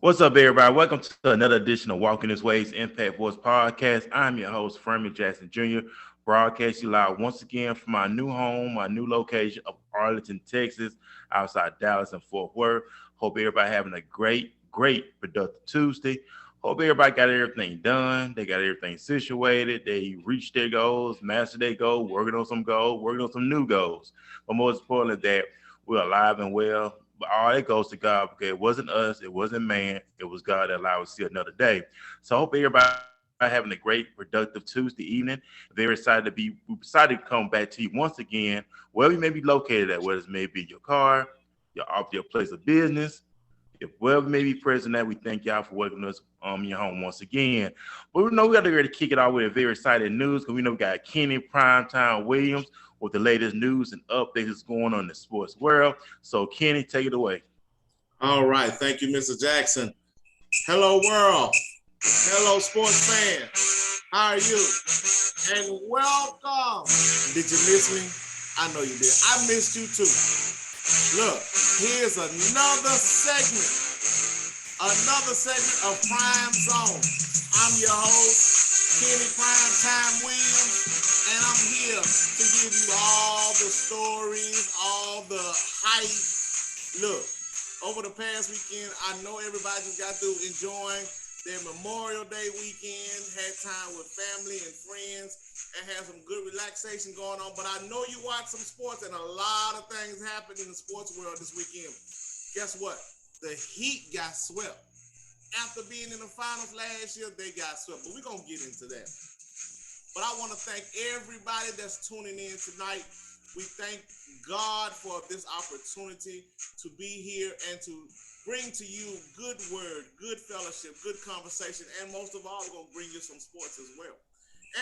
What's up, everybody? Welcome to another edition of Walking This Way's Impact Voice Podcast. I'm your host, Fermi Jackson Jr., broadcasting live once again from my new home, my new location of Arlington, Texas, outside Dallas and Fort Worth. Hope everybody having a great productive Tuesday. Hope everybody got everything done. They got everything situated. They reached their goals, mastered their goal, working on some goals, working on some new goals. But most importantly, that we're alive and well. But all it goes to God because it wasn't us, it wasn't man, it was God that allowed us to see another day. So I hope everybody having a great, productive Tuesday evening. Very excited to come back to you once again, wherever you may be located at, whether it may be your car, your place of business, if wherever may be present at, we thank y'all for welcoming us in your home once again. But we know we got to ready to kick it off with a very exciting news because we know we got Kenny Primetime Williams with the latest news and updates that's going on in the sports world. So Kenny, take it away. All right. Thank you, Mr. Jackson. Hello, world. Hello, sports fans. How are you? And welcome. Did you miss me? I know you did. I missed you too. Look, here's another segment of Prime Zone. I'm your host, Kenny Primetime Williams, and I'm here to give you all the stories, all the hype. Look, over the past weekend, I know everybody just got through enjoying their Memorial Day weekend, had time with family and friends, and had some good relaxation going on. But I know you watched some sports, and a lot of things happened in the sports world this weekend. Guess what? The Heat got swept. After being in the finals last year, they got swept. But we're going to get into that. But I want to thank everybody that's tuning in tonight. We thank God for this opportunity to be here and to bring to you good word, good fellowship, good conversation, and most of all, we're going to bring you some sports as well.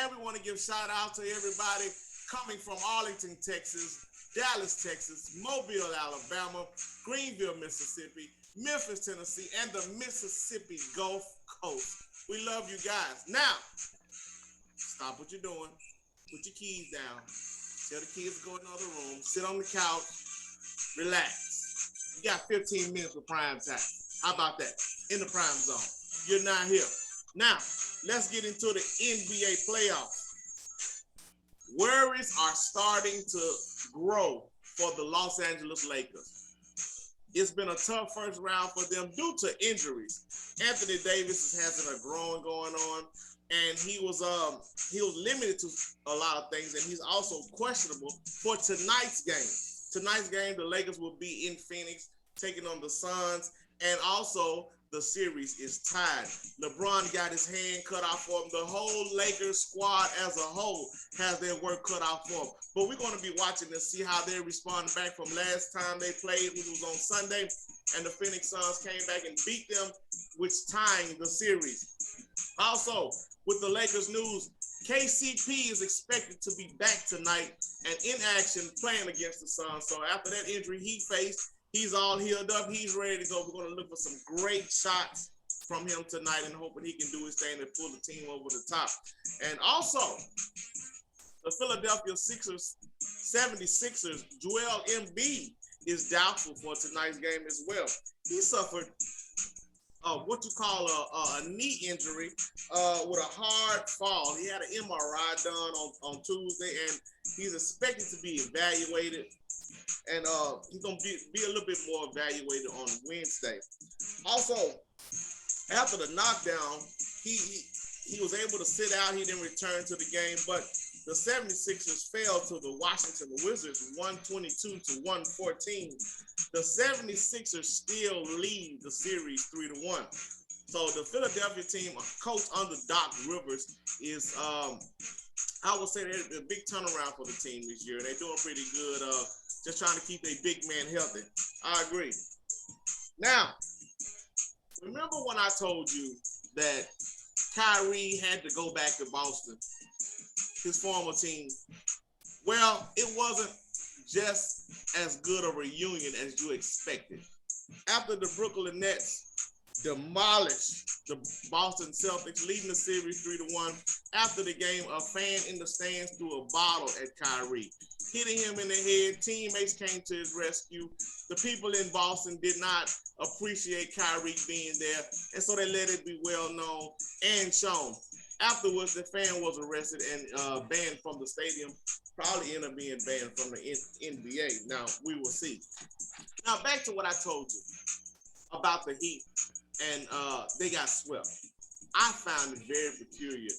And we want to give shout out to everybody coming from Arlington, Texas, Dallas, Texas, Mobile, Alabama, Greenville, Mississippi, Memphis, Tennessee, and the Mississippi Gulf Coast. We love you guys. Now, stop what you're doing. Put your keys down. Tell the kids to go in the other room. Sit on the couch. Relax. You got 15 minutes for prime time. How about that? In the prime zone. You're not here. Now, let's get into the NBA playoffs. Worries are starting to grow for the Los Angeles Lakers. It's been a tough first round for them due to injuries. Anthony Davis is having a growing going on, and he was limited to a lot of things, and he's also questionable for tonight's game. Tonight's game, the Lakers will be in Phoenix taking on the Suns, and also the series is tied. LeBron got his hand cut off for him. The whole Lakers squad as a whole has their work cut off for them. But we're going to be watching to see how they respond back from last time they played, which was on Sunday, and the Phoenix Suns came back and beat them, which tying the series. Also, with the Lakers news, KCP is expected to be back tonight and in action playing against the Suns. So after that injury he faced, he's all healed up. He's ready to go. We're going to look for some great shots from him tonight and hoping he can do his thing and pull the team over the top. And also, the Philadelphia 76ers, Joel Embiid is doubtful for tonight's game as well. He suffered what you call a knee injury with a hard fall. He had an MRI done on Tuesday, and he's expected to be evaluated. And he's going to be a little bit more evaluated on Wednesday. Also, after the knockdown, he was able to sit out. He didn't return to the game, but the 76ers fell to the Washington Wizards 122-114. The 76ers still lead the series 3-1. So the Philadelphia team, coach under Doc Rivers, is I would say they're a big turnaround for the team this year. They're doing pretty good. Just trying to keep a big man healthy. I agree. Now, remember when I told you that Kyrie had to go back to Boston, his former team? Well, it wasn't just as good a reunion as you expected. After the Brooklyn Nets demolished the Boston Celtics, leading the series 3-1, after the game, a fan in the stands threw a bottle at Kyrie, hitting him in the head. Teammates came to his rescue. the people in Boston did not appreciate Kyrie being there, and so they let it be well known and shown. Afterwards, the fan was arrested and banned from the stadium. Probably end up being banned from the NBA. Now, we will see. Now, back to what I told you about the Heat, and they got swept. I found it very peculiar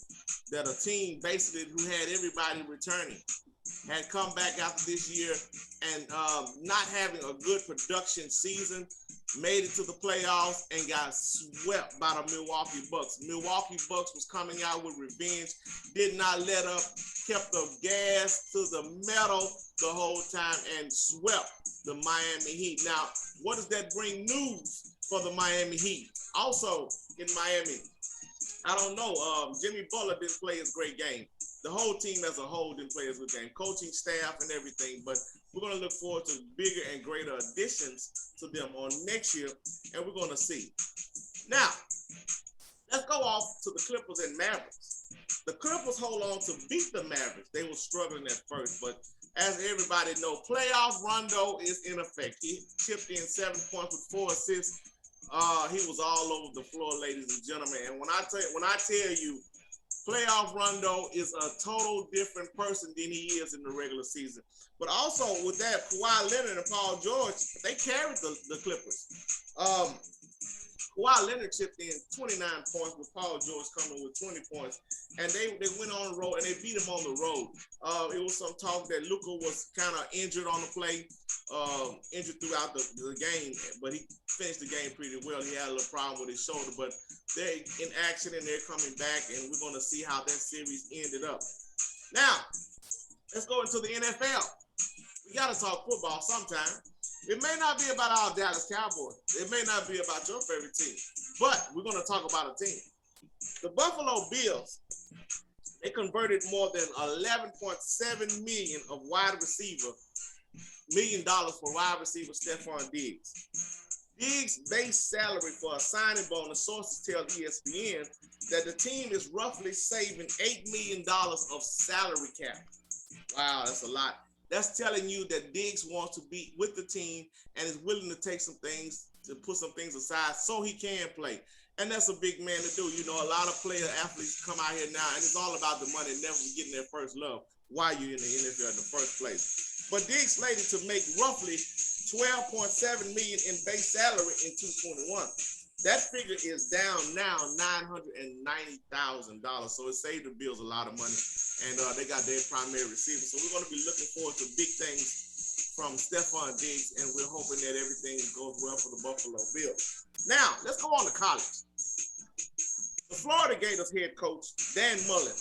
that a team basically who had everybody returning had come back after this year and not having a good production season, made it to the playoffs and got swept by the Milwaukee Bucks. Milwaukee Bucks was coming out with revenge, did not let up, kept the gas to the metal the whole time and swept the Miami Heat. Now, what does that bring news for the Miami Heat? Also in Miami, I don't know, Jimmy Butler didn't play his great game. The whole team as a whole didn't play as a good game, coaching staff and everything, but we're going to look forward to bigger and greater additions to them on next year, and we're going to see. Now, let's go off to the Clippers and Mavericks. The Clippers hold on to beat the Mavericks. They were struggling at first, but as everybody knows, playoff Rondo is in effect. He chipped in 7 points with 4 assists. He was all over the floor, ladies and gentlemen. And when I tell you, playoff Rondo is a total different person than he is in the regular season. But also with that, Kawhi Leonard and Paul George, they carried the Clippers. Kawhi Leonard chipped in 29 points with Paul George coming with 20 points. And they went on the road and they beat him on the road. It was some talk that Luka was kind of injured on the play, injured throughout the game, but he finished the game pretty well. He had a little problem with his shoulder, but they're in action and they're coming back, and we're going to see how that series ended up. Now, let's go into the NFL. We got to talk football sometime. It may not be about our Dallas Cowboys. It may not be about your favorite team, but we're going to talk about a team. The Buffalo Bills, they converted more than $11.7 million of million for wide receiver Stephon Diggs. Diggs' base salary for a signing bonus, sources tell ESPN that the team is roughly saving $8 million of salary cap. Wow, that's a lot. That's telling you that Diggs wants to be with the team and is willing to take some things, to put some things aside so he can play. And that's a big man to do. You know, a lot of athletes come out here now, and it's all about the money, never getting their first love while you're in the NFL in the first place. But Diggs slated to make roughly $12.7 million in base salary in 2021. That figure is down now $990,000. So it saved the Bills a lot of money, and they got their primary receiver. So we're going to be looking forward to big things from Stephon Diggs, and we're hoping that everything goes well for the Buffalo Bills. Now, let's go on to college. The Florida Gators head coach, Dan Mullen,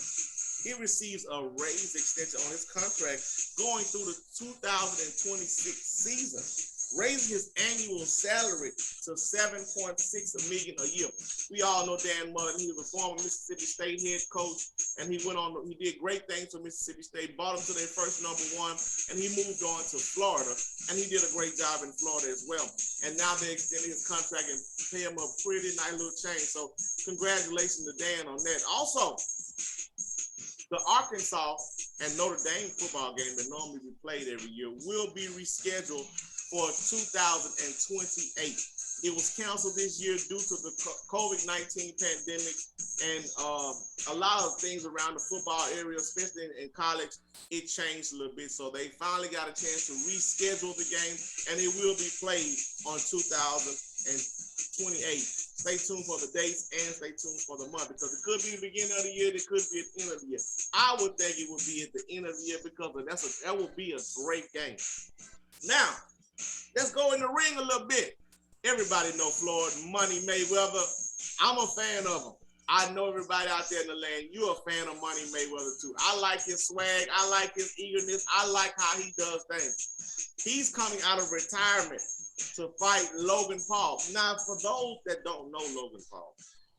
he receives a raised extension on his contract going through the 2026 season, raising his annual salary to $7.6 million a year. We all know Dan Mullen. He was a former Mississippi State head coach, and he did great things for Mississippi State, brought them to their first #1, and he moved on to Florida, and he did a great job in Florida as well. And now they extended his contract and pay him a pretty nice little change. So congratulations to Dan on that. Also, the Arkansas and Notre Dame football game that normally be played every year will be rescheduled for 2028. It was canceled this year due to the COVID-19 pandemic, and a lot of things around the football area, especially in college, it changed a little bit. So they finally got a chance to reschedule the game, and it will be played on 2028. Stay tuned for the dates and stay tuned for the month, because it could be the beginning of the year, it could be at the end of the year. I would think it would be at the end of the year, because that would be a great game. Now, let's go in the ring a little bit. Everybody know Floyd Money Mayweather. I'm a fan of him. I know everybody out there in the land, you're a fan of Money Mayweather too. I like his swag. I like his eagerness. I like how he does things. He's coming out of retirement to fight Logan Paul. Now, for those that don't know Logan Paul,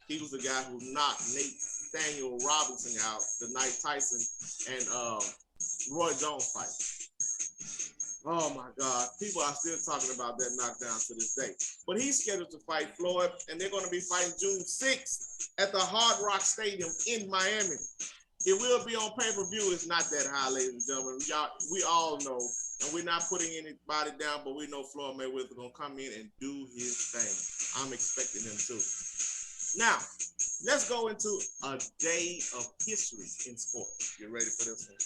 he was the guy who knocked Nathaniel Robinson out the night Tyson and Roy Jones fight. Oh my God, people are still talking about that knockdown to this day. But he's scheduled to fight Floyd, and they're going to be fighting June 6th at the Hard Rock Stadium in Miami. It will be on pay-per-view. It's not that high, ladies and gentlemen. We all know and we're not putting anybody down, but we know Floyd Mayweather gonna come in and do his thing. I'm expecting him to. Now, let's go into a day of history in sports. You ready for this one?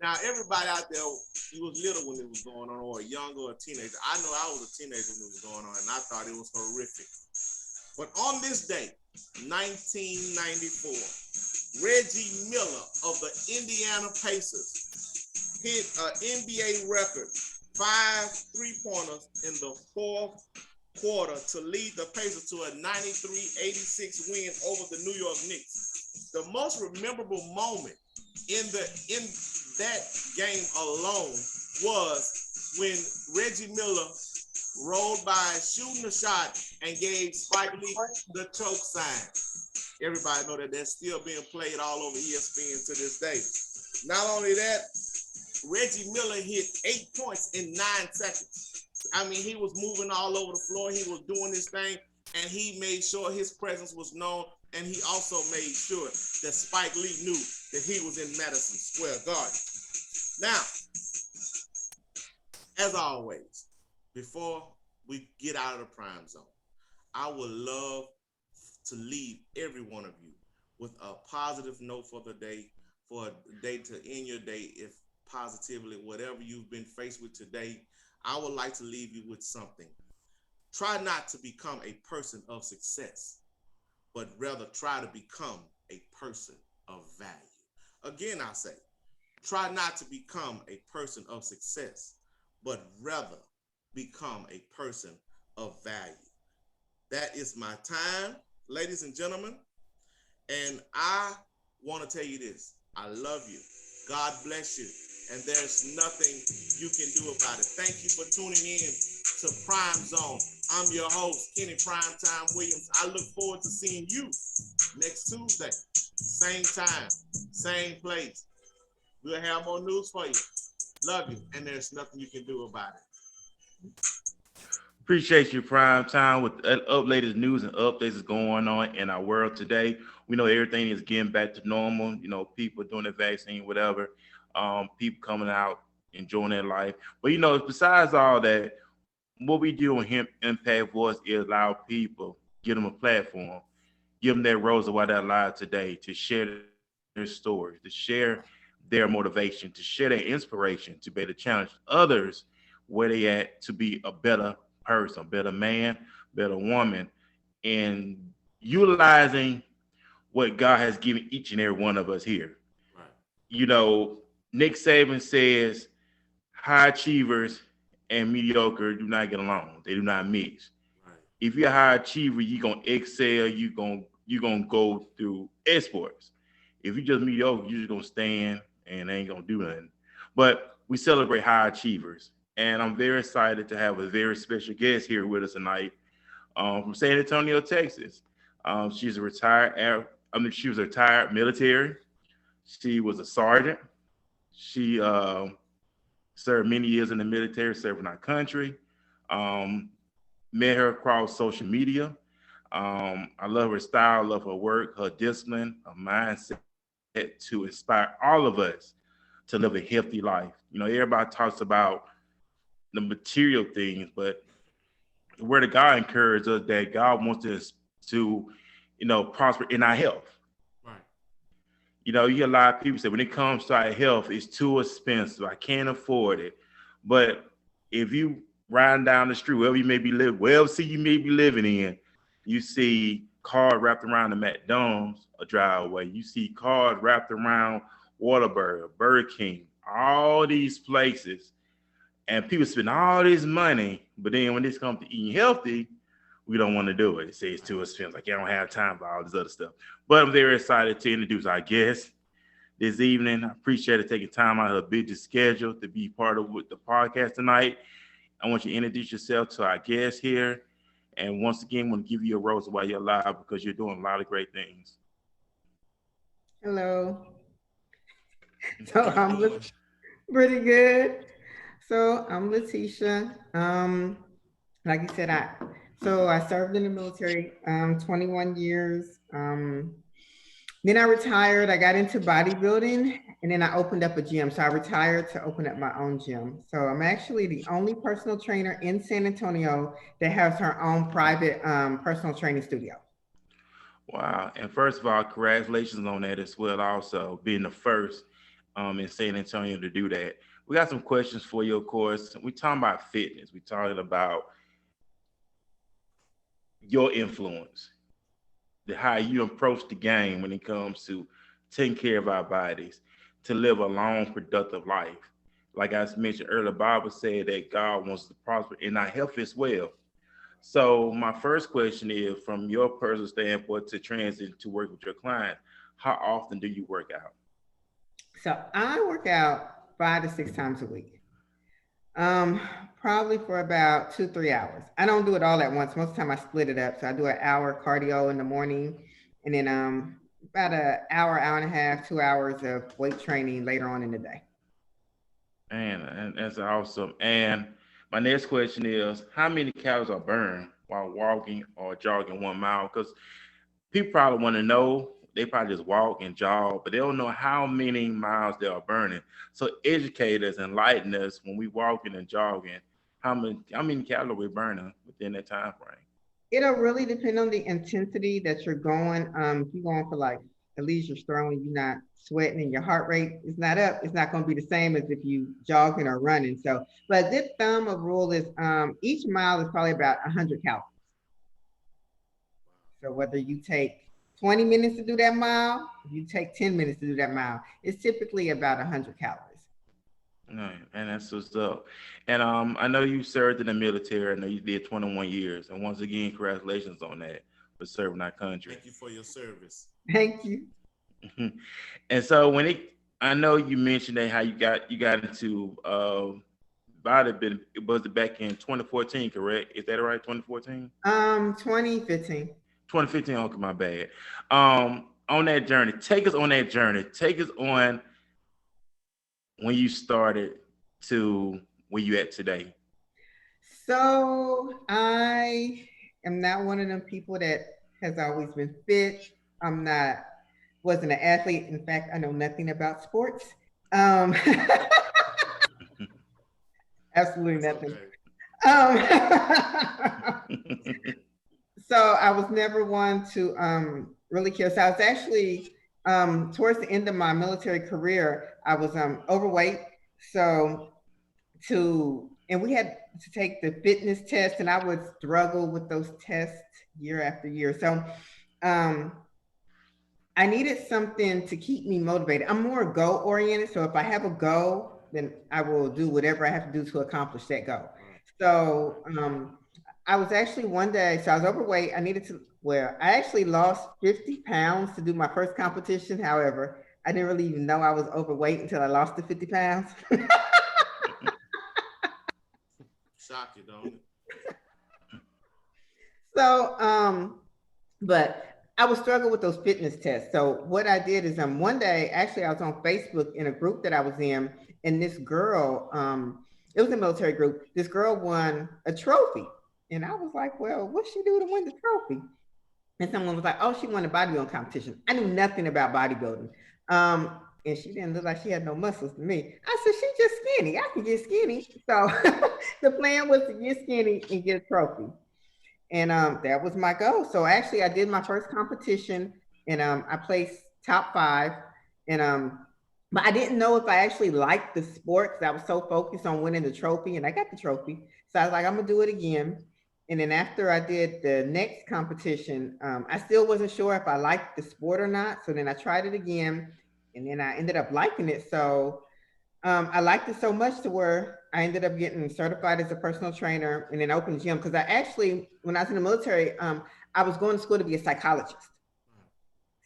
Now, everybody out there, you was little when it was going on, or young or a teenager. I know I was a teenager when it was going on, and I thought it was horrific. But on this day, 1994, Reggie Miller of the Indiana Pacers hit an NBA record 5 3-pointers in the fourth quarter to lead the Pacers to a 93-86 win over the New York Knicks. The most memorable moment in that game alone was when Reggie Miller rolled by, shooting a shot, and gave Spike Lee the choke sign. Everybody know that that's still being played all over ESPN to this day. Not only that, Reggie Miller hit 8 points in 9 seconds. I mean, he was moving all over the floor. He was doing his thing, and he made sure his presence was known, and he also made sure that Spike Lee knew that he was in Madison Square Garden. Now, as always, before we get out of the prime zone, I would love to leave every one of you with a positive note for the day, for a day to end your day, if positively, whatever you've been faced with today, I would like to leave you with something. Try not to become a person of success, but rather try to become a person of value. Again, I say, try not to become a person of success, but rather become a person of value. That is my time, ladies and gentlemen. And I want to tell you this. I love you. God bless you. And there's nothing you can do about it. Thank you for tuning in to Prime Zone. I'm your host, Kenny Primetime Williams. I look forward to seeing you next Tuesday. Same time, same place. We'll have more news for you. Love you. And there's nothing you can do about it. Appreciate you, Prime Time, with latest news and updates that's going on in our world today. We know everything is getting back to normal. You know, people doing the vaccine, whatever. People coming out, enjoying their life. But you know, besides all that, what we do on Impact Voice is allow people, give them a platform, give them their rose of why they're alive today, to share their stories, to share their motivation, to share their inspiration, to be able to challenge others where they at to be a better person, better man, better woman, and utilizing what God has given each and every one of us here. Right. You know, Nick Saban says high achievers and mediocre do not get along. They do not mix. Right. If you're a high achiever, you're gonna excel, you're gonna go through exports. If you're just mediocre, you're just gonna stand and ain't gonna do nothing. But we celebrate high achievers. And I'm very excited to have a very special guest here with us tonight, from San Antonio, Texas. She's a she was a retired military. She was a sergeant. She served many years in the military, serving our country. Met her across social media. I love her style, love her work, her discipline, her mindset to inspire all of us to live a healthy life. You know, everybody talks about the material things, but the word of God encourages us that God wants us to, you know, prosper in our health. Right. You know, you hear a lot of people say when it comes to our health, it's too expensive. I can't afford it. But if you riding down the street, wherever you may be living, wherever city you may be living in, you see cars wrapped around the McDonald's a drive away. You see cars wrapped around Whataburger, Burger King, all these places. And people spend all this money, but then when it comes to eating healthy, we don't want to do it. It says it's too expensive. Like, I don't have time for all this other stuff. But I'm very excited to introduce our guest this evening. I appreciate her taking time out of her busy schedule to be part of the podcast tonight. I want you to introduce yourself to our guest here. And once again, I want to give you a rose while you're alive because you're doing a lot of great things. Hello. So pretty good. So I'm Letesha. Like you said, I served in the military 21 years. Then I retired. I got into bodybuilding And then I opened up a gym. So I retired to open up my own gym. So I'm actually the only personal trainer in San Antonio that has her own private personal training studio. Wow. And first of all, congratulations on that as well, also being the first in San Antonio to do that. We got some questions for you, of course. We're talking about fitness. We're talking about your influence, how you approach the game when it comes to taking care of our bodies, to live a long, productive life. Like I mentioned earlier, the Bible said that God wants to prosper in our health as well. So my first question is, from your personal standpoint to transit to work with your client, how often do you work out? So I work out 5 to 6 times a week. Um, Probably for about 2, 3 hours. I don't do it all at once. Most of the time I split it up. So I do an hour cardio in the morning and then about an hour, hour and a half, 2 hours of weight training later on in the day. And that's awesome. And my next question is, how many calories are burned while walking or jogging 1 mile? Because people probably want to know. They probably just walk and jog, but they don't know how many miles they are burning. So educate us, enlighten us when we walking and jogging. How many calories we burning within that time frame? It'll really depend on the intensity that you're going. If you're going for like a leisure stroll and you're not sweating and your heart rate is not up, it's not going to be the same as if you jogging or running. So, but this thumb of rule is each mile is probably about 100 calories. So whether you take 20 minutes to do that mile, if you take 10 minutes to do that mile, it's typically about 100 calories. No, and that's what's up. And I know you served in the military. I know you did 21 years. And once again, congratulations on that for serving our country. Thank you for your service. Thank you. And so I know you mentioned that how you got into bodybuilding. Was it back in 2014? Correct? Is that right? 2014? 2015. 2015. Okay, my bad. On that journey, take us on that journey. Take us on when you started to where you at today. So I am not one of them people that has always been fit. I'm not, wasn't an athlete. In fact, I know nothing about sports. Um, Absolutely That's nothing. okay. So I was never one to really care. So I was actually towards the end of my military career, I was overweight. So and we had to take the fitness test, and I would struggle with those tests year after year. So um, I needed something to keep me motivated. I'm more goal oriented. So if I have a goal, then I will do whatever I have to do to accomplish that goal. So I was actually one day, so I was overweight. I needed to, well, I actually lost 50 pounds to do my first competition. However, I didn't really even know I was overweight until I lost the 50 pounds. Shock you, don't it? So, but I was struggling with those fitness tests. So what I did is one day, actually I was on Facebook in a group that I was in, and this girl, it was a military group, this girl won a trophy. And I was like, well, what'd she do to win the trophy? And someone was like, oh, she won a bodybuilding competition. I knew nothing about bodybuilding. And she didn't look like she had no muscles to me. I said, she's just skinny. I can get skinny. So the plan was to get skinny and get a trophy. And that was my goal. So actually I did my first competition and I placed top 5. And but I didn't know if I actually liked the sport because I was so focused on winning the trophy, and I got the trophy. So I was like, I'm gonna do it again. And then after I did the next competition, I still wasn't sure if I liked the sport or not. So then I tried it again, and then I ended up liking it. So I liked it so much to where I ended up getting certified as a personal trainer and then opened gym. Because I actually, when I was in the military, I was going to school to be a psychologist.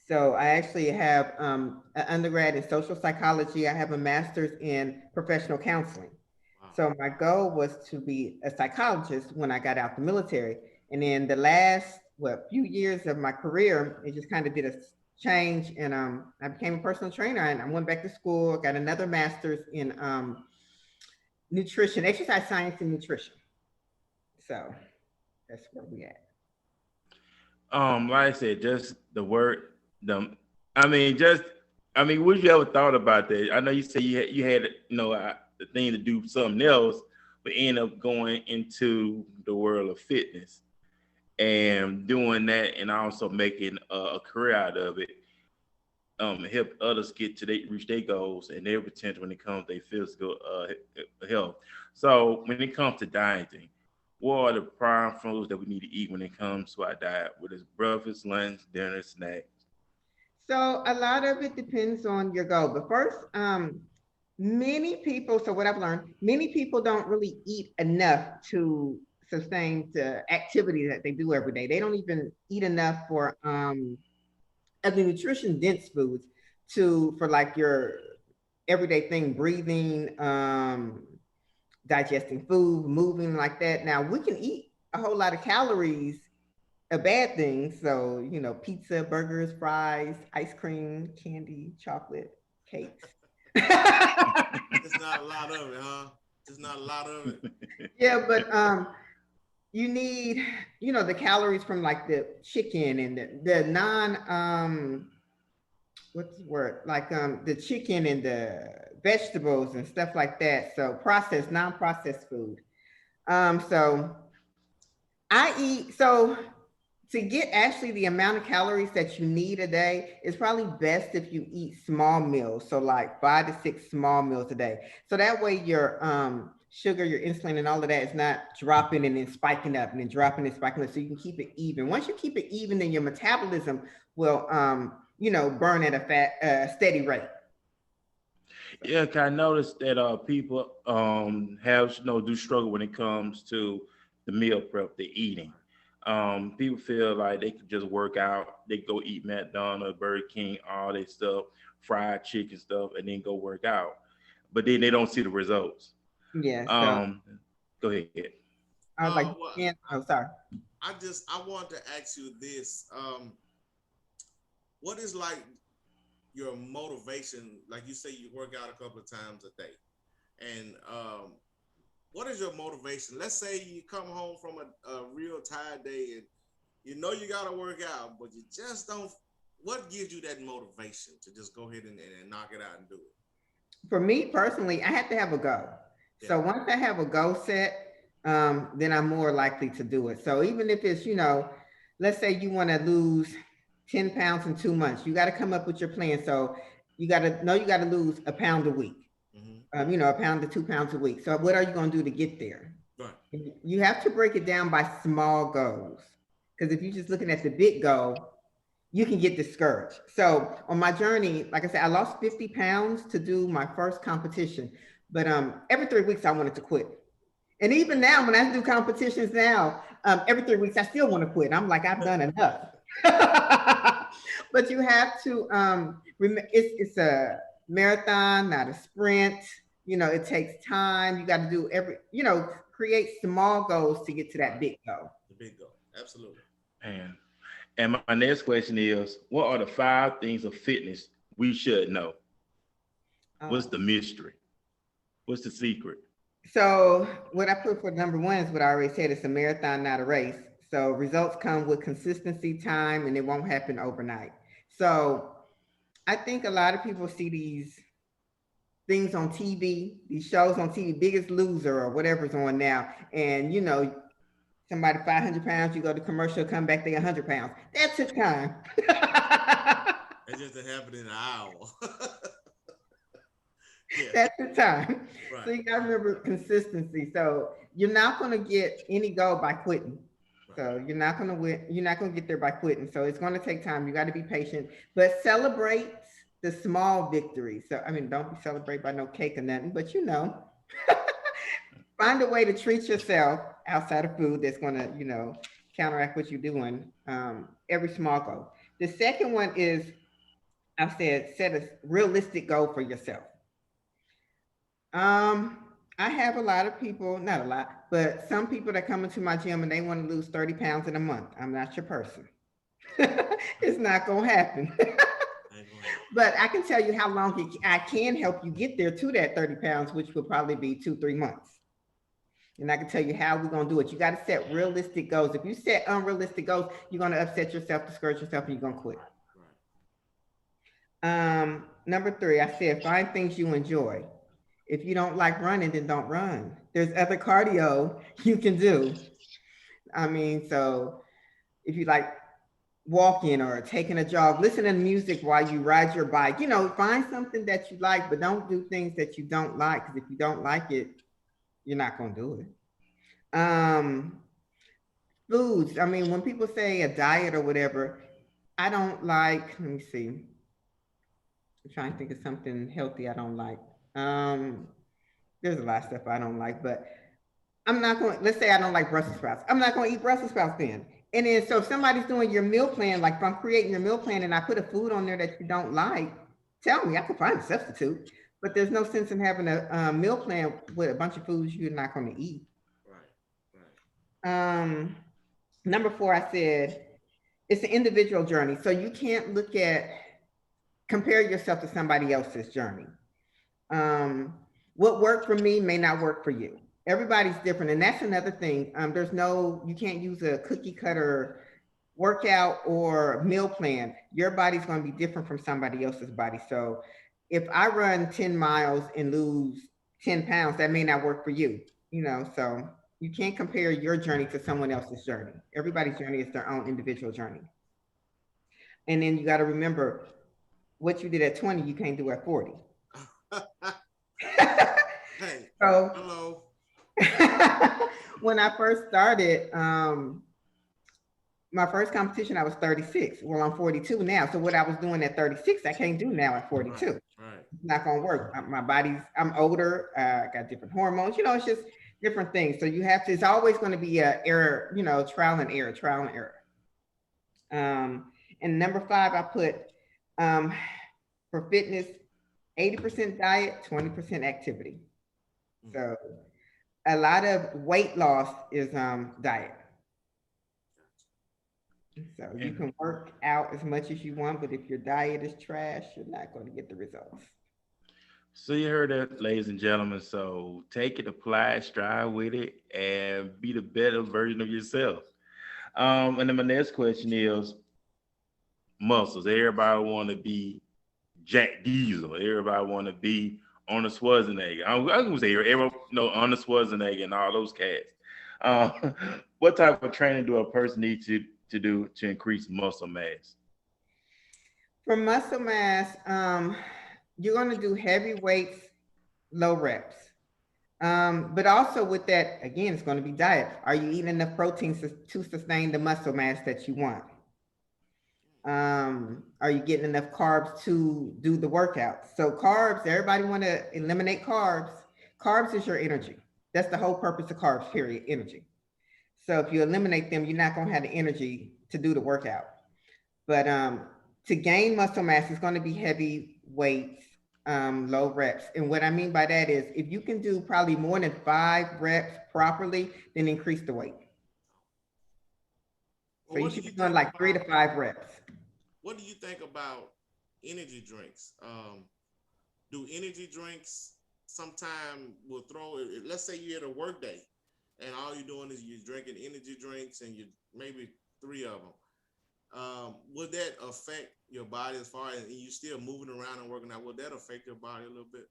So I actually have an undergrad in social psychology. I have a master's in professional counseling. So my goal was to be a psychologist when I got out the military. And then the last few years of my career, it just kind of did a change, and I became a personal trainer, and I went back to school. Got another master's in nutrition, exercise science, and nutrition. So that's where we at. Like I said, just the word, the I mean, just I mean, what you ever thought about that? I know you said you had the thing to do something else, but end up going into the world of fitness and doing that, and also making a career out of it. Help others get to reach their goals and their potential when it comes to their physical health. So when it comes to dieting, what are the prime foods that we need to eat when it comes to our diet? What is breakfast, lunch, dinner, snack? So a lot of it depends on your goal. But first, many people, so what I've learned, many people don't really eat enough to sustain the activity that they do every day. They don't even eat enough for of the nutrition dense foods to for like your everyday thing, breathing, digesting food, moving like that. Now we can eat a whole lot of calories of bad things. So, pizza, burgers, fries, ice cream, candy, chocolate, cakes. It's not a lot of it, huh? There's not a lot of it. Yeah, but you need, the calories from like the chicken and the non what's the word? Like the chicken and the vegetables and stuff like that. So processed, non-processed food. So I eat so to get actually the amount of calories that you need a day, it's probably best if you eat small meals. So like 5 to 6 small meals a day. So that way your sugar, your insulin and all of that is not dropping and then spiking up and then dropping and spiking up. So you can keep it even. Once you keep it even, then your metabolism will burn at a steady rate. Yeah, 'cause I noticed that people have do struggle when it comes to the meal prep, the eating. People feel like they could just work out, they go eat McDonald's, Burger King, all that stuff, fried chicken stuff, and then go work out. But then they don't see the results. Yeah. So Um, Go ahead. I was like, Well, oh, sorry. I want to ask you this. What is like your motivation? Like you say, you work out a couple of times a day, and what is your motivation? Let's say you come home from a real tired day, and you got to work out, but you just don't. What gives you that motivation to just go ahead and knock it out and do it? For me personally, I have to have a goal. Yeah. So once I have a goal set, then I'm more likely to do it. So even if it's, let's say you want to lose 10 pounds in 2 months, you got to come up with your plan. So you got to lose a pound a week, a pound to 2 pounds a week. So what are you going to do to get there? Right. You have to break it down by small goals. Because if you're just looking at the big goal, you can get discouraged. So on my journey, like I said, I lost 50 pounds to do my first competition. But every 3 weeks, I wanted to quit. And even now, when I do competitions now, every 3 weeks, I still want to quit. I'm like, I've done enough. But you have to, it's a marathon, not a sprint. It takes time. You got to do create small goals to get to that big goal. The big goal, absolutely. And my next question is, what are the 5 things of fitness we should know? What's the mystery? What's the secret? So what I put for number 1 is what I already said. It's a marathon, not a race. So results come with consistency, time, and it won't happen overnight. So I think a lot of people see these things on TV, these shows on TV, Biggest Loser or whatever's on now. And, somebody 500 pounds, you go to commercial, come back, they 100 pounds. That took time. It just happened in an hour. Yeah. That's the time. Right. So you got to remember consistency. So you're not going to get any goal by quitting. Right. So you're not going to win. You're not going to get there by quitting. So it's going to take time. You got to be patient, but celebrate the small victories. So, don't be celebrated by no cake or nothing, but find a way to treat yourself outside of food that's going to, counteract what you're doing. Every small goal. The second one is, I've said, set a realistic goal for yourself. I have a lot of people, not a lot, but some people that come into my gym and they want to lose 30 pounds in a month. I'm not your person. It's not going to happen. But I can tell you how long I can help you get there to that 30 pounds, which will probably be 2-3 months. And I can tell you how we're going to do it. You got to set realistic goals. If you set unrealistic goals, you're going to upset yourself, discourage yourself, and you're going to quit. Number 3, I said find things you enjoy. If you don't like running, then don't run. There's other cardio you can do. I mean, so if you like walking or taking a jog, listening to music while you ride your bike, find something that you like, but don't do things that you don't like. Because if you don't like it, you're not going to do it. Foods. I mean, when people say a diet or whatever, I don't like, let me see. I'm trying to think of something healthy I don't like. Um, there's a lot of stuff I don't like, but I'm not going, let's say I don't like Brussels sprouts. I'm not going to eat Brussels sprouts then. And then, so if somebody's doing your meal plan, like if I'm creating your meal plan and I put a food on there that you don't like, tell me, I can find a substitute. But there's no sense in having a meal plan with a bunch of foods you're not going to eat. Right. Number 4, I said, it's an individual journey. So you can't compare yourself to somebody else's journey. What worked for me may not work for you. Everybody's different. And that's another thing. You can't use a cookie cutter workout or meal plan. Your body's going to be different from somebody else's body. So if I run 10 miles and lose 10 pounds, that may not work for you, so you can't compare your journey to someone else's journey. Everybody's journey is their own individual journey. And then you got to remember, what you did at 20, you can't do at 40. Hey, so, hello. When I first started, my first competition, I was 36. Well, I'm 42 now. So what I was doing at 36, I can't do now at 42. Right. It's not going to work. I'm older. I got different hormones. It's just different things. So it's always going to be a error, trial and error. And number 5, I put for fitness, 80% diet, 20% activity. So a lot of weight loss is diet. So you can work out as much as you want, but if your diet is trash, you're not going to get the results. So you heard that, ladies and gentlemen. So take it, apply it, strive with it, and be the better version of yourself. And then my next question is muscles. Everybody want to be Jack Diesel. Everybody want to be Arnold Schwarzenegger. I'm gonna say everyone know Arnold Schwarzenegger and all those cats. What type of training do a person need to do to increase muscle mass? For muscle mass, you're going to do heavy weights, low reps. But also with that, again, it's going to be diet. Are you eating enough protein to sustain the muscle mass that you want? Are you getting enough carbs to do the workout? So carbs, everybody want to eliminate carbs. Carbs is your energy. That's the whole purpose of carbs, period, energy. So if you eliminate them, you're not going to have the energy to do the workout. But to gain muscle mass, it's going to be heavy weights, low reps. And what I mean by that is if you can do probably more than 5 reps properly, then increase the weight. So you should be doing like 3 to 5 reps. What do you think about energy drinks? Do energy drinks sometime will throw, let's say you're at a work day and all you're doing is you're drinking energy drinks and you maybe 3 of them. Would that affect your body as far as you still moving around and working out? Would that affect your body a little bit?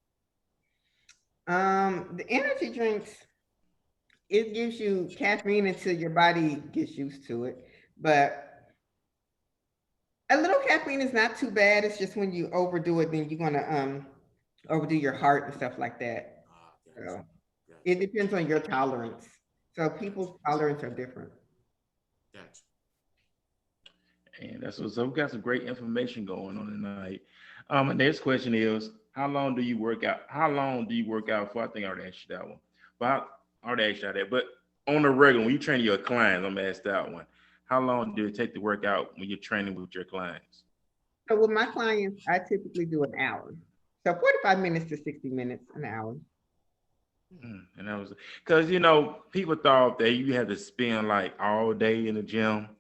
The energy drinks, it gives you caffeine until your body gets used to it. But a little caffeine is not too bad. It's just when you overdo it, then you're gonna overdo your heart and stuff like that. So it depends on your tolerance. So people's tolerance are different. Gotcha. And that's what, so we got some great information going on tonight. My next question is, how long do you work out? How long do you work out for? I think I already asked you that one. But I already asked you that. But on the regular, when you train your clients, I'm gonna ask that one. How long do it take to work out when you're training with your clients? So with my clients, I typically do an hour. So 45 minutes to 60 minutes, an hour. And that was because people thought that you had to spend like all day in the gym.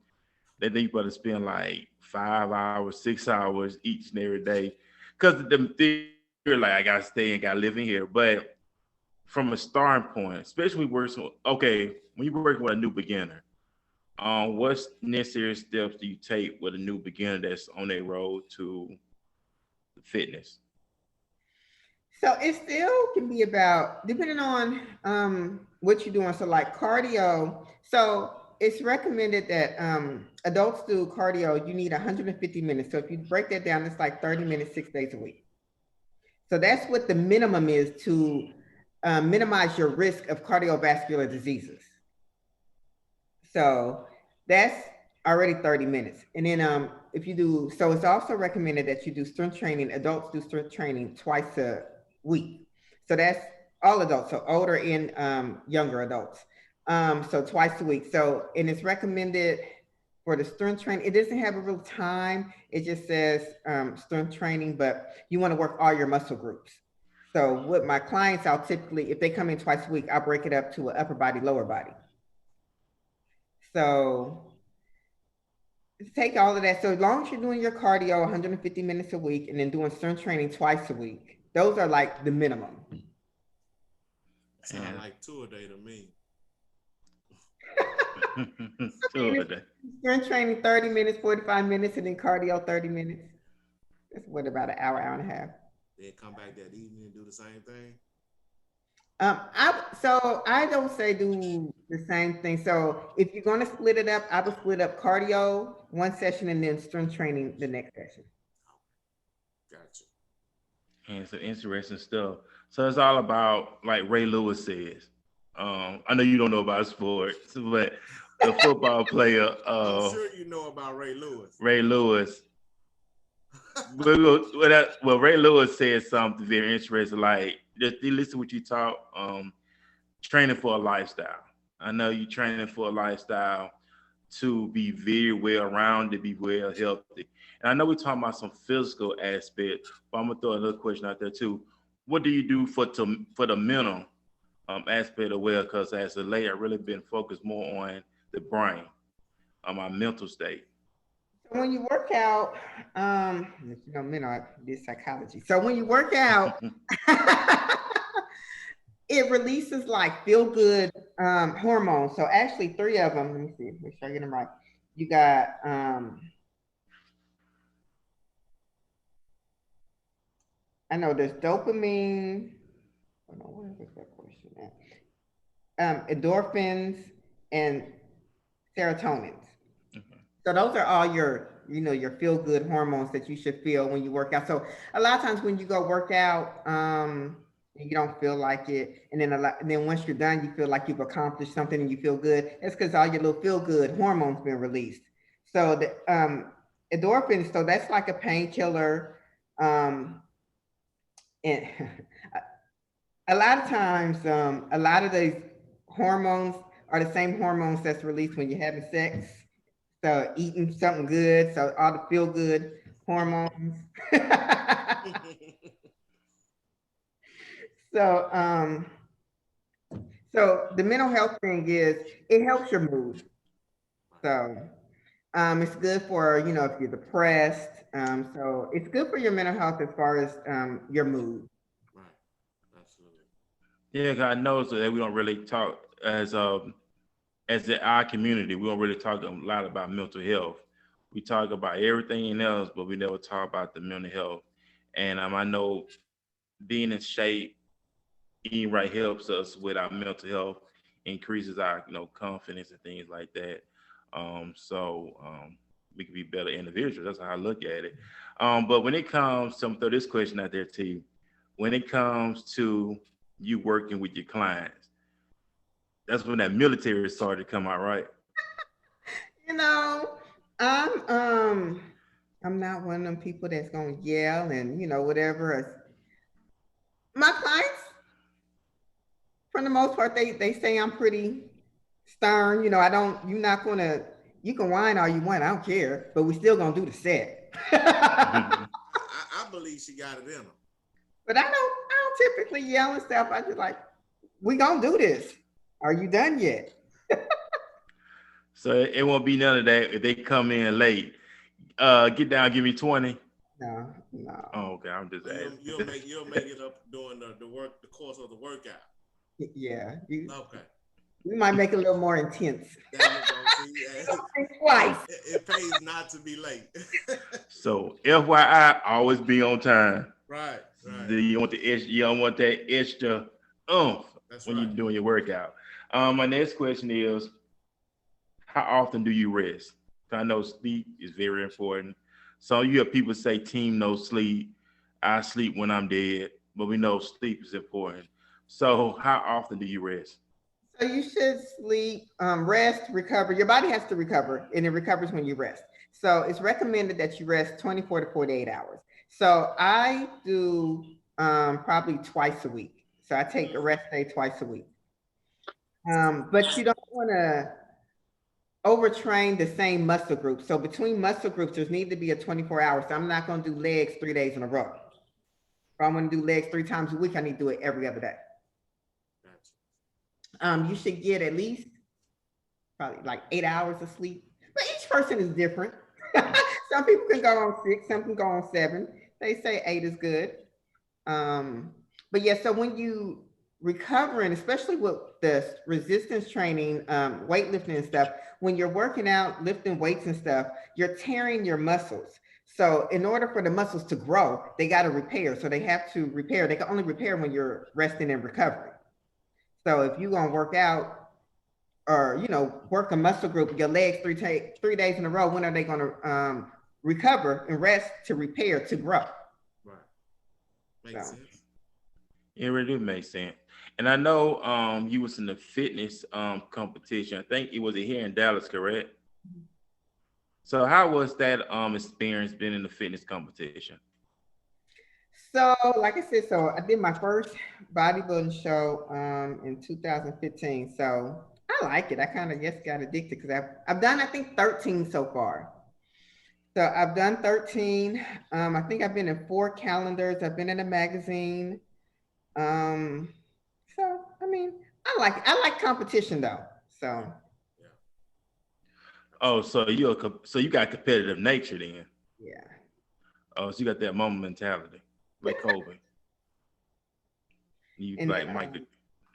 They think you better spend like 5 hours, 6 hours each and every day. Because the theory, like I gotta stay and gotta live in here. But from a starting point, especially when you're working with a new beginner, what's necessary steps do you take with a new beginner that's on their road to fitness? So it still can be about depending on what you're doing. So like cardio. So it's recommended that adults do cardio. You need 150 minutes. So if you break that down, it's like 30 minutes, 6 days a week. So that's what the minimum is to minimize your risk of cardiovascular diseases. So that's already 30 minutes. And then if you do, so it's also recommended that you do strength training. Adults do strength training twice a week. So that's all adults, so older and younger adults. So twice a week. So, and it's recommended for the strength training. It doesn't have a real time. It just says strength training, but you want to work all your muscle groups. So with my clients, I'll typically, if they come in twice a week, I'll break it up to an upper body, lower body. So take all of that. So as long as you're doing your cardio 150 minutes a week and then doing strength training twice a week, those are like the minimum. Sound like 2 a day to me. 2 a day. Strength training 30 minutes, 45 minutes, and then cardio 30 minutes. That's what, about an hour, hour and a half. Then come back that evening and do the same thing. I don't say do the same thing. So if you're going to split it up, I would split up cardio one session and then strength training the next session. Gotcha. And so interesting stuff. So it's all about, like Ray Lewis says. I know you don't know about sports, but the football player. I'm sure you know about Ray Lewis. Ray Lewis. Well, Ray Lewis said something very interesting. Like, just listen to what you talk. Training for a lifestyle. I know you're training for a lifestyle to be very well rounded, be well healthy. And I know we're talking about some physical aspect, but I'm gonna throw another question out there too. What do you do for the mental aspect of well? Because as a lay, I've really been focused more on the brain, on my mental state. So when you work out, I did psychology. So when you work out, it releases like feel good hormones. So actually 3 of them. Let me see, make sure I get them right. You got I know there's dopamine. Oh no, where was that question at? Endorphins and serotonin. So those are all your feel good hormones that you should feel when you work out. So a lot of times when you go work out, you don't feel like it, and then once you're done, you feel like you've accomplished something and you feel good. It's because all your little feel good hormones been released. So the endorphins, so that's like a painkiller, and a lot of times, a lot of these hormones are the same hormones that's released when you're having sex. So eating something good, so all the feel good hormones. So so the mental health thing is it helps your mood. So it's good for, if you're depressed. So it's good for your mental health as far as your mood. Right. Absolutely. Yeah, 'cause I know so that we don't really talk as our community. We don't really talk a lot about mental health. We talk about everything else, but we never talk about the mental health. And I know being in shape, eating right helps us with our mental health, increases our confidence and things like that. We can be better individuals. That's how I look at it. But when it comes to, I'm gonna throw this question out there to you. When it comes to you working with your clients, that's when that military started to come out, right? I'm not one of them people that's gonna yell and whatever. My clients, for the most part, they say I'm pretty stern. You can whine all you want, I don't care, but we still gonna do the set. I believe she got it in her. But I don't typically yell and stuff. I just like, we gonna do this. Are you done yet? So it won't be none of that if they come in late. Get down, give me 20. No. Oh, okay. I'm just asking. You'll make it up during the course of the workout. Yeah. Okay. We might make it a little more intense. Twice. It pays not to be late. So FYI, always be on time. Right. You want the extra, you don't want that extra oomph when you're doing your workout. My next question is, how often do you rest? I know sleep is very important. So you have people say team no sleep. I sleep when I'm dead, but we know sleep is important. So how often do you rest? So you should sleep, rest, recover. Your body has to recover, and it recovers when you rest. So it's recommended that you rest 24 to 48 hours. So I do probably twice a week. So I take a rest day twice a week. But you don't want to overtrain the same muscle group. So between muscle groups, there's need to be a 24 hours. So I'm not going to do legs 3 days in a row. If I'm going to do legs 3 times a week, I need to do it every other day. You should get at least probably like 8 hours of sleep. But each person is different. Some people can go on 6, some can go on 7. They say 8 is good. But yeah, so when you recovering, especially with the resistance training, weightlifting and stuff, when you're working out, lifting weights and stuff, you're tearing your muscles. So in order for the muscles to grow, they got to repair. So they have to repair. They can only repair when you're resting and recovering. So if you're gonna work out or work a muscle group, your legs 3 days in a row, when are they gonna recover and rest to repair to grow? Right. Makes sense. It really makes sense. And I know you was in the fitness competition. I think it was here in Dallas, correct? So how was that experience being in the fitness competition? So, like I said, so I did my first bodybuilding show in 2015. So I like it. I kind of just got addicted because I've done, I think, 13 so far. So I've done 13. I think I've been in 4 calendars. I've been in a magazine. So I mean, I like competition though. So Oh, so you got competitive nature then. yeah. Oh, so you got that moment mentality, like Kobe. You And like Mike.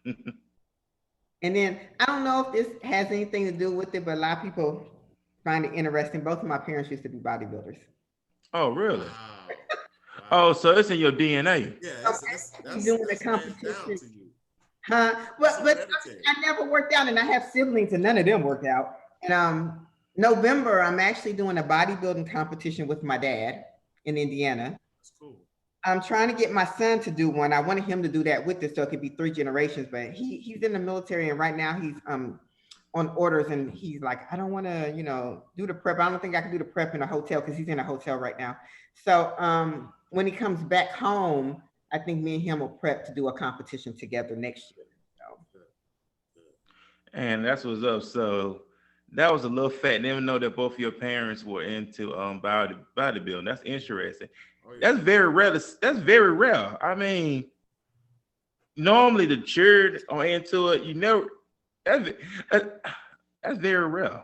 and then I don't know if this has anything to do with it, but a lot of people find it interesting. Both of my parents used to be bodybuilders. Oh, really? Wow. Oh, so it's in your DNA. Yeah, that's doing a competition. Huh? But I never worked out, and I have siblings, and none of them worked out. And November, I'm actually doing a bodybuilding competition with my dad in Indiana. That's cool. I'm trying to get my son to do one. I wanted him to do that with us so it could be 3 generations, but he's in the military, and right now he's on orders, and he's like, I don't want to, do the prep. I don't think I can do the prep in a hotel because he's in a hotel right now. So when he comes back home, I think me and him will prep to do a competition together next year. So. And that's what's up. So that was a little fact. Never know that both of your parents were into bodybuilding. That's interesting. Oh, yeah. That's very rare. That's very rare. I mean, normally the children are into it. You never. That's very rare.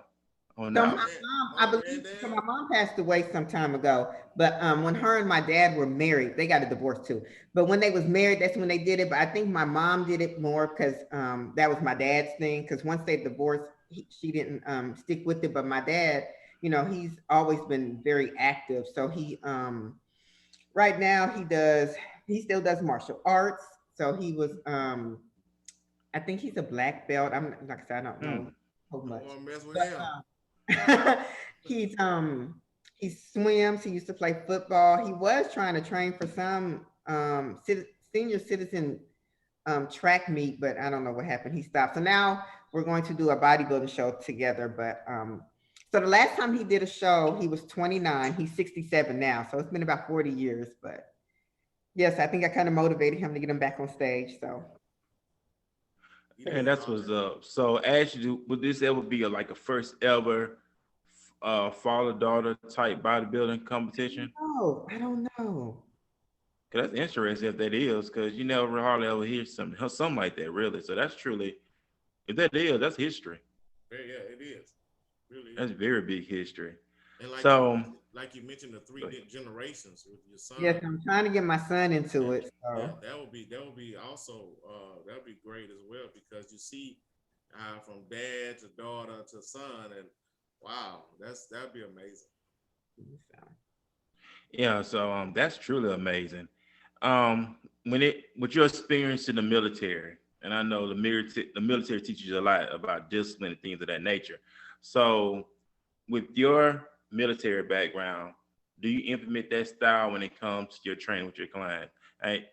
Oh, no. So my mom, I believe, so my mom passed away some time ago, but when her and my dad were married, they got a divorce too. But when they was married, that's when they did it. But I think my mom did it more because that was my dad's thing. Because once they divorced, she didn't stick with it. But my dad, he's always been very active. So he, right now he still does martial arts. So he was, I think he's a black belt. I'm like I said, I don't know so much. Don't mess with him. He swims. He used to play football. He was trying to train for some senior citizen track meet, but I don't know what happened. He stopped. So now we're going to do a bodybuilding show together. But so the last time he did a show, he was 29. He's 67 now. So it's been about 40 years. But yes, I think I kind of motivated him to get him back on stage. So. And that's what's up. So, actually, would this ever be a first ever father-daughter type bodybuilding competition? Oh, I don't know. Cause that's interesting if that is, because you never hardly ever hear something like that, really. So that's truly, if that is, that's history. Yeah, it is. Really, that's very big history. And like you mentioned, the 3 generations with your son. Yes, I'm trying to get my son into it. So. Yeah, that would be also that would be great as well, because you see from dad to daughter to son, and wow, that'd be amazing. Yeah, so that's truly amazing. With your experience in the military, and I know the military teaches you a lot about discipline and things of that nature. So, with your military background, do you implement that style when it comes to your training with your client, right?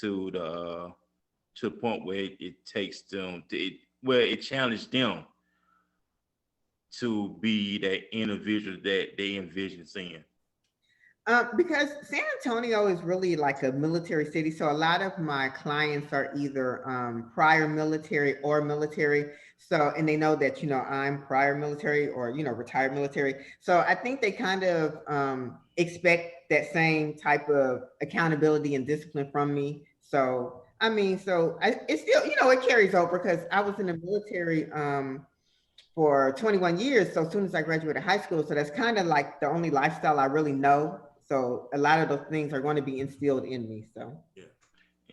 To the point where it takes them where it challenged them to be that individual that they envision seeing. Because San Antonio is really like a military city, so a lot of my clients are either prior military or military. So, and they know that I'm prior military or retired military. So I think they kind of expect that same type of accountability and discipline from me. So I mean, it's still it carries over because I was in the military. For 21 years. So as soon as I graduated high school, so that's kind of like the only lifestyle I really know. So a lot of those things are going to be instilled in me. So Yeah.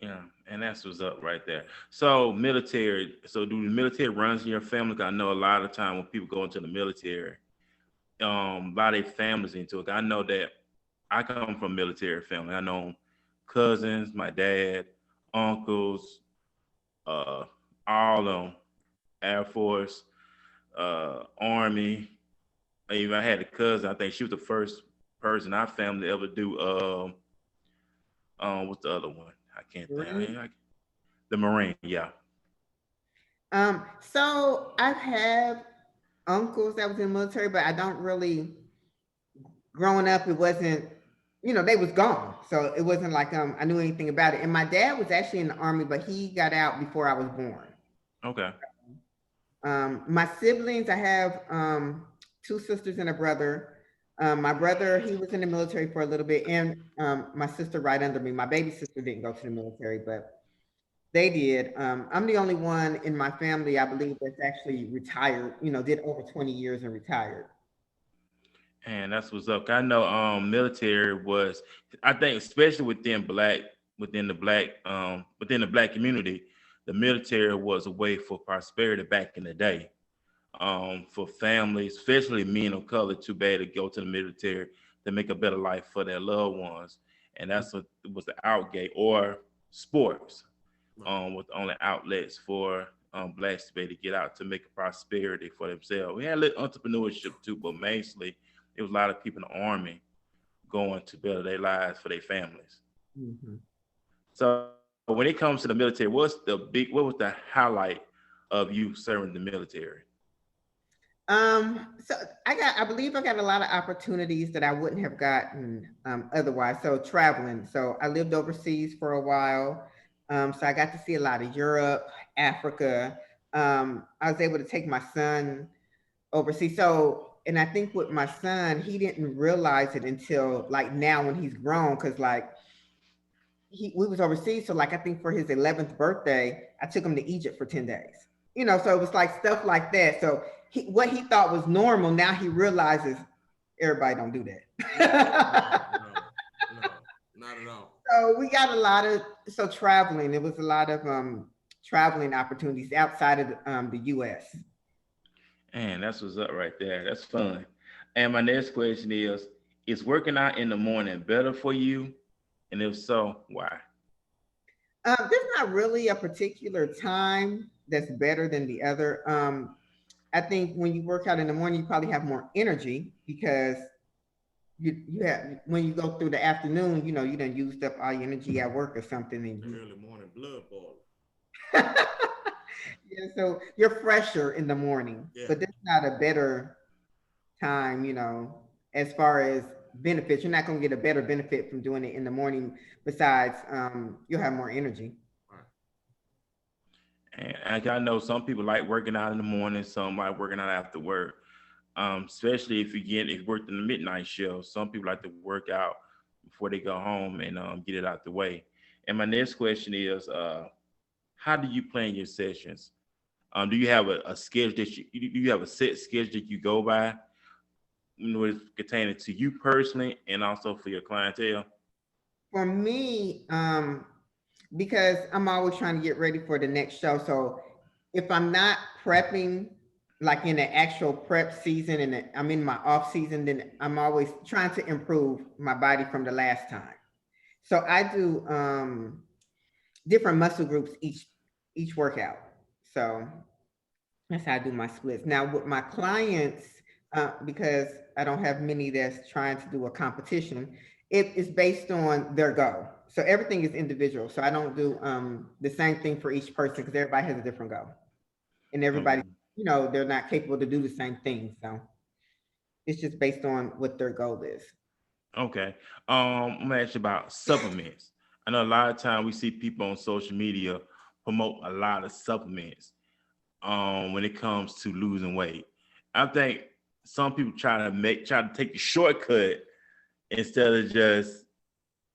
Yeah, and that's what's up right there. So military. So do the military runs in your family? 'Cause I know a lot of time when people go into the military, a lot of their families into it. I know that I come from a military family. I know cousins, my dad, uncles, uh, all of them, Air Force, Army. Even I had a cousin. I think she was the first person in our family to ever do. What's the other one? I can't think. The Marine. Yeah. so I've had uncles that was in the military, but I don't really growing up, it wasn't, they was gone. So it wasn't like I knew anything about it. And my dad was actually in the army, but he got out before I was born. Okay. My siblings, I have two sisters and a brother. My brother, he was in the military for a little bit, and my sister right under me. My baby sister didn't go to the military, but they did. I'm the only one in my family, I believe, that's actually retired, did over 20 years and retired. And that's what's up. I know military was, I think especially within the black community, the military was a way for prosperity back in the day. For families, especially men of color, too bad to go to the military to make a better life for their loved ones. And that's what was the outgate or sports with the only outlets for blacks to be able to get out to make a prosperity for themselves. We had a little entrepreneurship too, but mainly it was a lot of people in the army going to better their lives for their families. Mhm. So when it comes to the military, what was the highlight of you serving the military? So I believe I got a lot of opportunities that I wouldn't have gotten otherwise. So traveling. So I lived overseas for a while. So I got to see a lot of Europe, Africa. I was able to take my son overseas. So, and I think with my son, he didn't realize it until like now when he's grown, because like we was overseas. So like I think for his 11th birthday, I took him to Egypt for 10 days. So it was like stuff like that. So what he thought was normal, now he realizes everybody don't do that. No, not at all. So we got a lot of traveling. It was a lot of traveling opportunities outside of the US. Man, that's what's up right there. That's fun. And my next question is working out in the morning better for you? And if so, why? There's not really a particular time that's better than the other. I think when you work out in the morning, you probably have more energy because you have when you go through the afternoon, you done used up all your energy at work or something, and The early morning blood boil. yeah, so you're fresher in the morning, Yeah. but there's not a better time, as far as benefits. You're not going to get a better benefit from doing it in the morning. Besides, you'll have more energy. And I know some people like working out in the morning, some like working out after work. Especially if you work in the midnight shift. Some people like to work out before they go home and get it out the way. And my next question is, how do you plan your sessions? Do you have a schedule do you have a set schedule that you go by? It's pertaining to you personally and also for your clientele. For me, because I'm always trying to get ready for the next show. So if I'm not prepping, like in the actual prep season and I'm in my off season, then I'm always trying to improve my body from the last time. So I do different muscle groups each workout. So that's how I do my splits. Now with my clients, because I don't have many that's trying to do a competition, it is based on their goal. So everything is individual. So I don't do the same thing for each person because everybody has a different goal, and everybody, Okay. they're not capable to do the same thing. So it's just based on what their goal is. Okay. I'm gonna ask you about supplements. I know a lot of time we see people on social media promote a lot of supplements when it comes to losing weight. I think some people try to take the shortcut instead of just,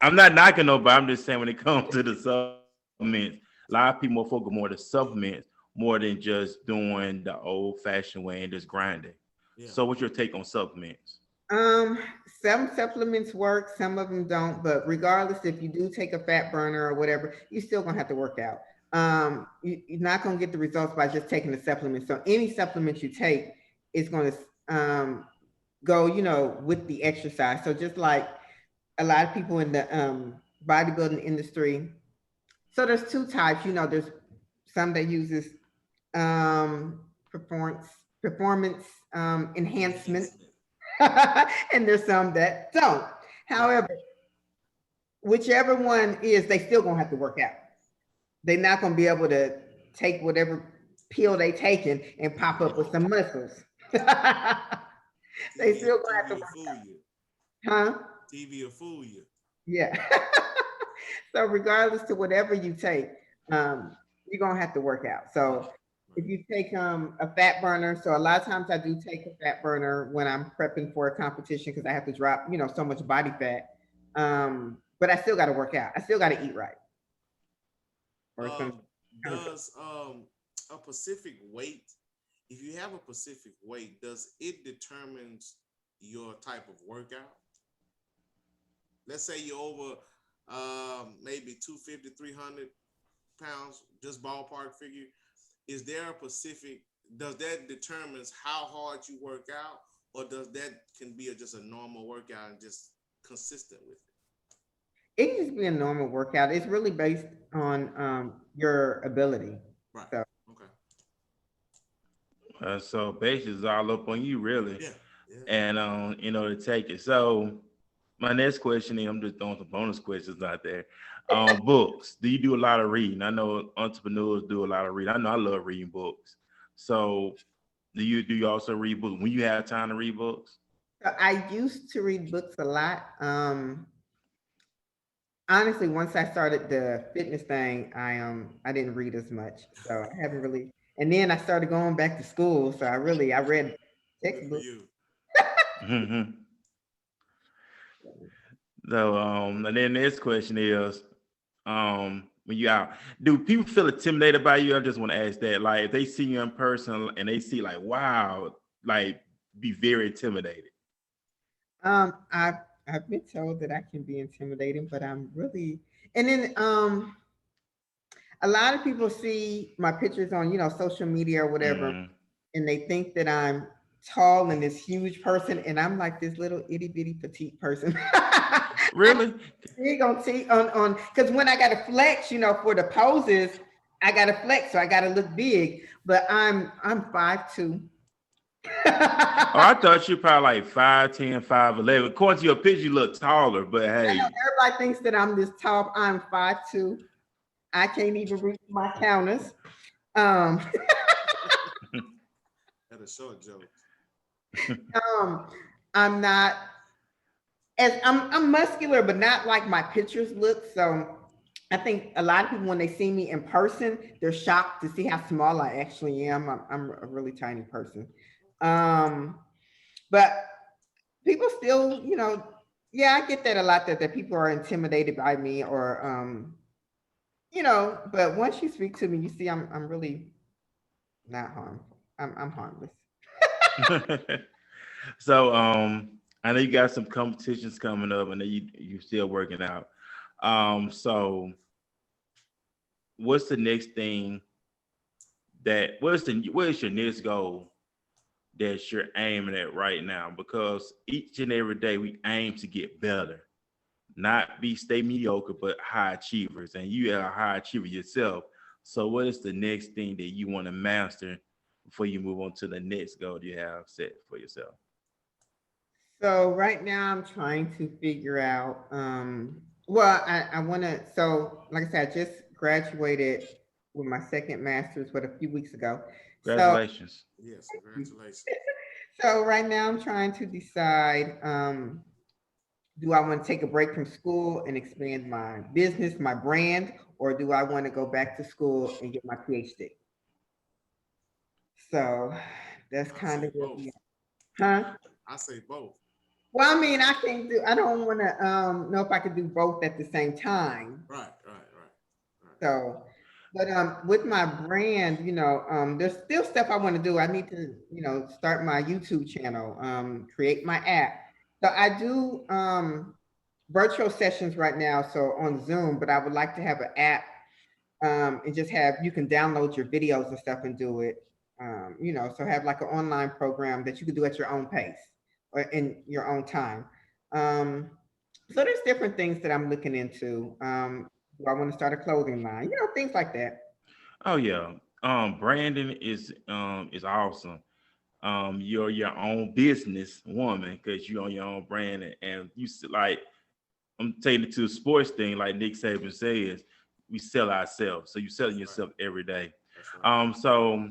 I'm not knocking nobody, I'm just saying when it comes to the supplements, a lot of people more focus more on the supplements more than just doing the old fashioned way and just grinding. Yeah. So what's your take on supplements? Um, some supplements work, some of them don't, but regardless, if you do take a fat burner or whatever, you're still gonna have to work out. You're not gonna get the results by just taking the supplement. So any supplement you take is gonna go, with the exercise. So just like a lot of people in the bodybuilding industry. So there's two types, there's some that uses um performance performance enhancement Enhancement. and there's some that don't. Right. However, whichever one is, they still gonna have to work out. They're not gonna be able to take whatever pill they taking and pop up with some muscles. They TV, still gonna have to TV will work fool you. out, huh? TV will fool you. Yeah. So regardless to whatever you take, you're gonna have to work out. Right. So Right. if you take a fat burner, so a lot of times I do take a fat burner when I'm prepping for a competition because I have to drop, so much body fat. But I still got to work out. I still got to eat right, or it's gonna Um, kind of. does a specific weight, if you have a specific weight, does it determines your type of workout? Let's say you're over maybe 250, 300 pounds, just ballpark figure. Is there a specific, does that determines how hard you work out, or does that can be just a normal workout and just consistent with it? It can just be a normal workout. It's really based on your ability. Right. So Okay. So basically, it's all up on you, really, Yeah. Yeah. and to take it. So my next question is, I'm just throwing some bonus questions out there. Books. Do you do a lot of reading? I know entrepreneurs do a lot of reading. I know I love reading books. So do you also read books when you have time to read books? So I used to read books a lot. Honestly, once I started the fitness thing, I didn't read as much. So I haven't really. And then I started going back to school. So I read Good for textbooks. you. Mhm. So and then the next question is, when you out, do people feel intimidated by you? I just want to ask that. Like if they see you in person and they see like, wow, like be very intimidated. I've been told that I can be intimidating, but I'm really. And then a lot of people see my pictures on social media or whatever, Mm. and they think that I'm tall and this huge person, and I'm like this little itty bitty petite person. I'm Really? big on because when I got to flex, for the poses, I got to flex, so I got to look big. But I'm 5'2". Oh, I thought you probably like 5'10", 5'11". According to your picture, you look taller, but hey. Everybody thinks that I'm this tall. I'm 5'2". I can't even reach my counters. Um, That a short joke. um, I'm not as I'm muscular, but not like my pictures look. So I think a lot of people when they see me in person, they're shocked to see how small I actually am. I'm a really tiny person. Um, but people still, yeah, I get that a lot that people are intimidated by me or but once you speak to me, you see I'm really not harmful. I'm harmless. So I know you got some competitions coming up and you still working out. So what's the next thing what is your next goal that you're aiming at right now? Because each and every day we aim to get better, not be stay mediocre, but high achievers. And you are a high achiever yourself. So what is the next thing that you want to master before you move on to the next goal you have set for yourself? So right now I'm trying to figure out, well, I want to, so like I said, I just graduated with my second master's, a few weeks ago. So, Congratulations. Yes, congratulations. so right now I'm trying to decide, do I want to take a break from school and expand my business, my brand, or do I want to go back to school and get my PhD? So that's I kind say of where both. we are. Huh? I say both. Well, I mean, I can do, I don't want to know if I could do both at the same time. Right, right. So, but with my brand, there's still stuff I want to do. I need to, start my YouTube channel, create my app. So I do virtual sessions right now, so on Zoom, but I would like to have an app, and just have, you can download your videos and stuff and do it. So have like an online program that you can do at your own pace or in your own time. Um, so there's different things that I'm looking into. Do I want to start a clothing line? Things like that. Oh yeah. Branding is awesome. You're your own business woman because you own your own brand, and like, I'm taking it to a sports thing, like Nick Saban says, we sell ourselves. So you selling That's right. yourself every day. That's right. So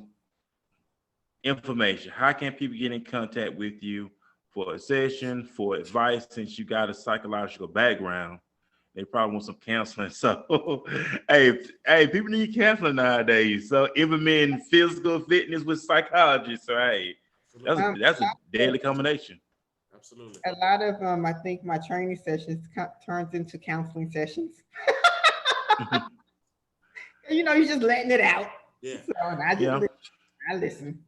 information. How can people get in contact with you for a session, for advice? Since you got a psychological background, they probably want some counseling. So, hey, people need counseling nowadays. So implementing physical fitness with psychology. So, hey, Absolutely. that's a daily combination. Absolutely. A lot of I think my training sessions turns into counseling sessions. You're just letting it out. Yeah. So and I just Yeah. I listen.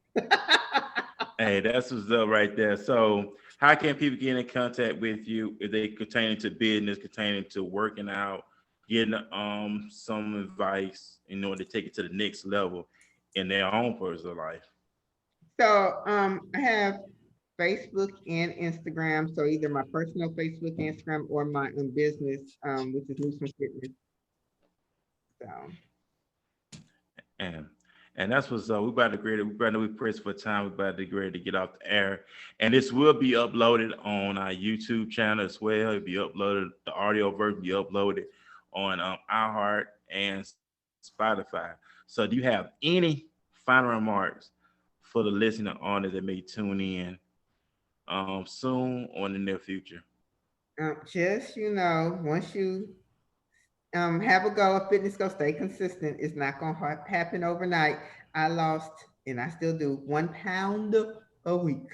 Hey, that's what's up right there. So, how can people get in contact with you if they pertaining to business, pertaining to working out, getting some advice in order to take it to the next level in their own personal life? So I have Facebook and Instagram. So either my personal Facebook, Instagram, or my business, which is Newsom Fitness. So And and that's what's up. We about to grade it. We about to be pressed for time. We about to get ready to get off the air. And this will be uploaded on our YouTube channel as well. It'll be uploaded, the audio version will be uploaded on iHeart and Spotify. So do you have any final remarks for the listening audience that may tune in soon or in the near future? just once you have a goal, a fitness goal, stay consistent. It's not gonna happen overnight. I lost, and I still do, 1 pound a week.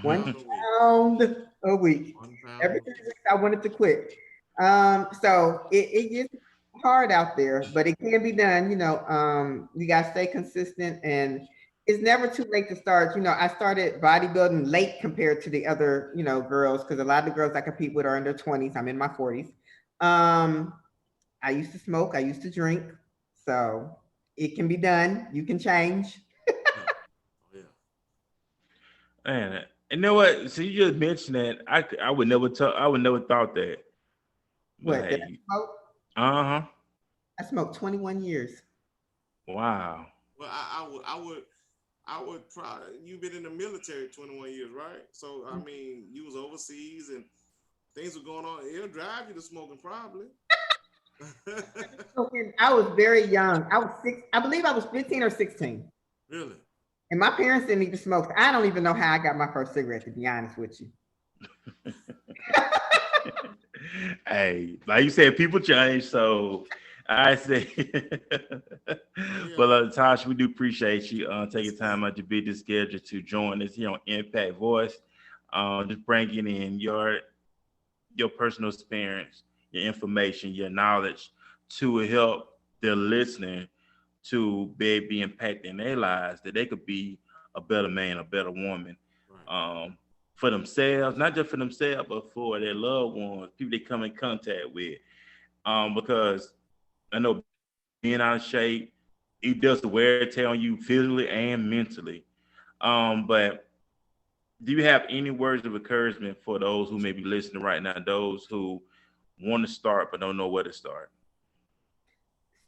One One pound a week. pound a week. 1 pound Every a 3 week. weeks I wanted to quit. So it gets hard out there, but it can be done. You gotta stay consistent, and it's never too late to start. I started bodybuilding late compared to the other, girls, because a lot of the girls I compete with are in their 20s. I'm in my 40s. Um, I used to smoke, I used to drink. So it can be done. You can change. Yeah. Oh, yeah. And you know what? So you just mentioned that I would never tell I would never thought that. But What, did I hey, smoke? uh-huh. I smoked 21 years. Wow. Well, I would probably, you've been in the military 21 years, right? So I mean, you was overseas and things were going on. It'll drive you to smoking probably. Smoking, I was very young. I was I believe I was 15 or 16. Really? And my parents didn't even smoke. I don't even know how I got my first cigarette, to be honest with you. Hey, like you said, people change. So I say, Oh but yeah. Tasha, we do appreciate you Yes, taking time man. out your busy schedule to join us here on Impact Voice. Just bringing in your personal experience, your information, your knowledge to help the listener to be impacted in their lives, that they could be a better man, a better woman, Right. um, for themselves, not just for themselves, but for their loved ones, people they come in contact with. Because I know being out of shape, it does the wear and tear on you physically and mentally. But do you have any words of encouragement for those who may be listening right now, those who want to start but don't know where to start?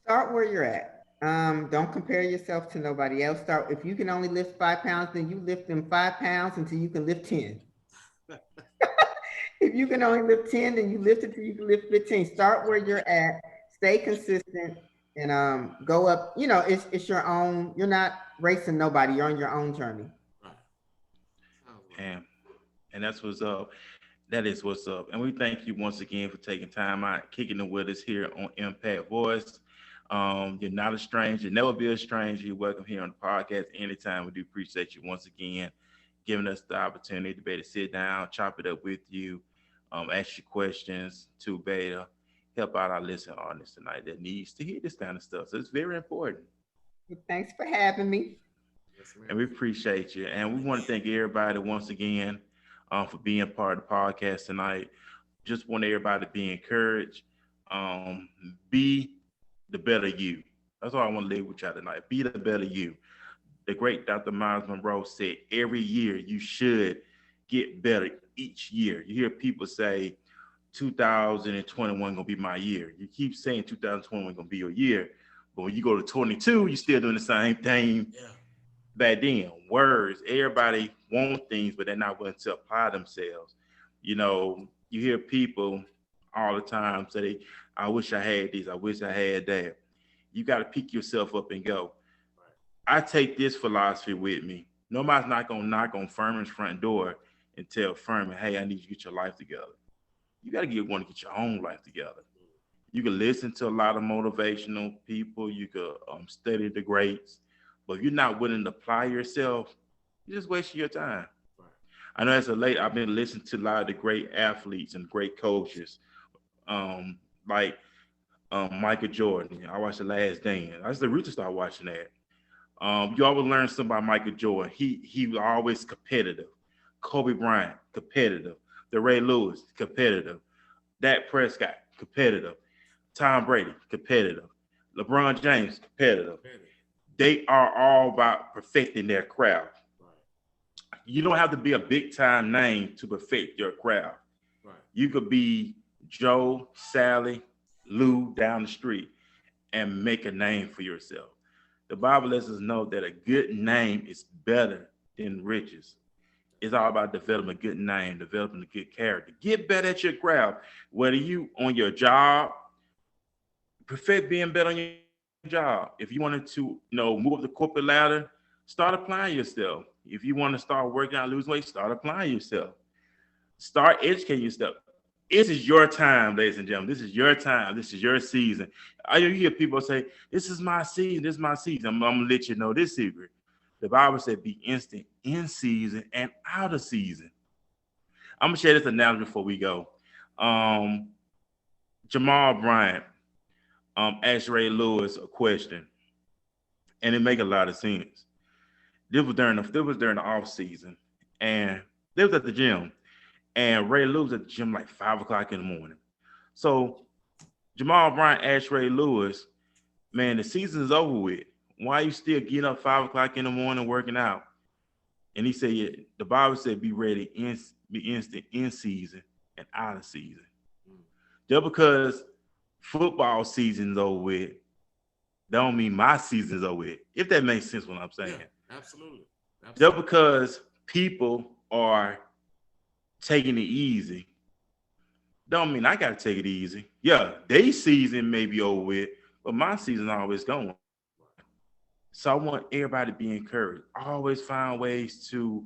Start where you're at. Don't compare yourself to nobody else. Start if you can only lift 5 pounds, then you lift them 5 pounds until you can lift 10. If you can only lift 10, then you lift it till you can lift 15. Start where you're at, stay consistent, and go up. You know, it's your own, you're not racing nobody, you're on your own journey. And that's what's up. That is what's up. And we thank you once again for taking time out, kicking it with us here on Impact Voice. You're not a stranger, never be a stranger. You're welcome here on the podcast anytime. We do appreciate you once again giving us the opportunity to be able to sit down, chop it up with you, ask you questions to beta, help out our listening audience tonight that needs to hear this kind of stuff. So it's very important. Thanks for having me. Yes, And we appreciate you. And we want to thank everybody once again for being part of the podcast tonight. Just want everybody to be encouraged. Be the better you. That's all I want to leave with y'all tonight. Be the better you. The great Dr. Miles Monroe said every year you should get better each year. You hear people say 2021 going to be my year. You keep saying 2021 going to be your year. But when you go to 22, you're still doing the same thing. Yeah. Back then, words, everybody want things, but they're not willing to apply themselves. You know, you hear people all the time say, I wish I had this, I wish I had that. You got to pick yourself up and go. Right. I take this philosophy with me. Nobody's not going to knock on Furman's front door and tell Furman, hey, I need you to get your life together. You got to want to get your own life together. You can listen to a lot of motivational people. You could study the greats. But if you're not willing to apply yourself, you're just wasting your time. Right. I know as of late, I've been listening to a lot of the great athletes and great coaches, like Michael Jordan. I watched The Last Dance. I was the root to start watching that. You always learn something about Michael Jordan. He was always competitive. Kobe Bryant, competitive. The Ray Lewis, competitive. Dak Prescott, competitive. Tom Brady, competitive. LeBron James, competitive. They are all about perfecting their craft. Right. You don't have to be a big time name to perfect your craft. Right. You could be Joe, Sally, Lou down the street and make a name for yourself. The Bible lets us know that a good name is better than riches. It's all about developing a good name, developing a good character. Get better at your craft. Whether you on your job, perfect being better on your job. If you wanted to, move up the corporate ladder, start applying yourself. If you want to start working out, lose weight, start applying yourself. Start educating yourself. This is your time, ladies and gentlemen. This is your time. This is your season. I hear people say, this is my season. This is my season. I'm going to let you know this secret. The Bible said be instant in season and out of season. I'm going to share this announcement before we go. Jamal Bryant asked Ray Lewis a question, and it make a lot of sense. This was during the off season, and they was at the gym, and Ray Lewis at the gym like 5 o'clock in the morning. So Jamal Bryant asked Ray Lewis, "Man, the season is over with. Why are you still getting up 5 o'clock in the morning working out?" And he said, "Yeah, the Bible said be ready, be instant in season and out of season." Just because football season's over with, that don't mean my season's over with. If that makes sense, what I'm saying. Yeah, absolutely. Just because people are taking it easy, don't mean I gotta take it easy. Yeah, their season may be over with, but my season always going. So I want everybody to be encouraged. Always find ways to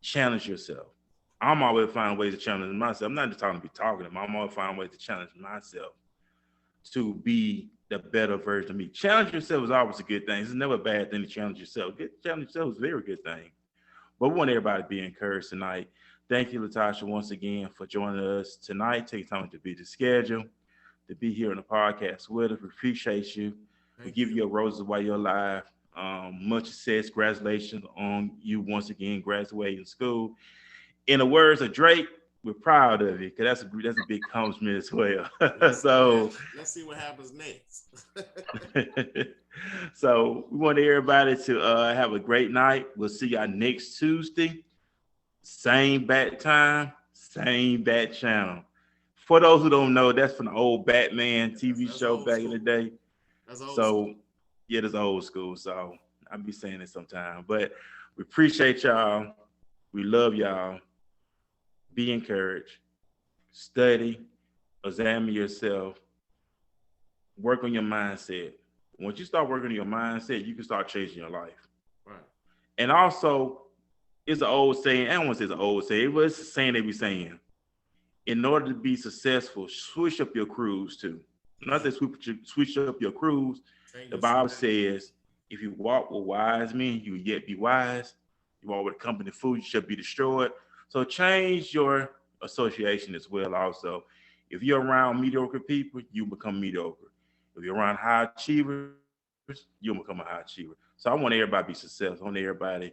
challenge yourself. I'm always finding ways to challenge myself. I'm not just talking to be talking. I'm always finding ways to challenge myself to be the better version of me. Challenge yourself is always a good thing. It's never a bad thing to challenge yourself. Challenge yourself is a very good thing. But we want everybody to be encouraged tonight. Thank you, Letesha, once again for joining us tonight. Take time to be the schedule, to be here on the podcast with us. We appreciate you. We give you your roses while you're alive. Much success. Congratulations on you once again graduating school. In the words of Drake, we're proud of you because that's a big accomplishment as well. So let's see what happens next. So we want everybody to have a great night. We'll see y'all next Tuesday. Same bat time, same bat channel. For those who don't know, that's from the old Batman TV That's show old back in school. the day. That's old So school. yeah, that's old school. So I'll be saying it sometime. But we appreciate y'all. We love y'all. Be encouraged. Study. Examine yourself. Work on your mindset. Once you start working on your mindset, you can start changing your life. Right. And also, it's an old saying. I don't want to say it's an old saying, but it's a saying they be saying. In order to be successful, switch up your crews too. Not that switch up your crews. Change The your Bible surroundings. says, if you walk with wise men, you will yet be wise. You walk with company food, you shall be destroyed. So change your association as well. Also, if you're around mediocre people, you become mediocre. If you're around high achievers, you'll become a high achiever. So I want everybody to be successful. I want everybody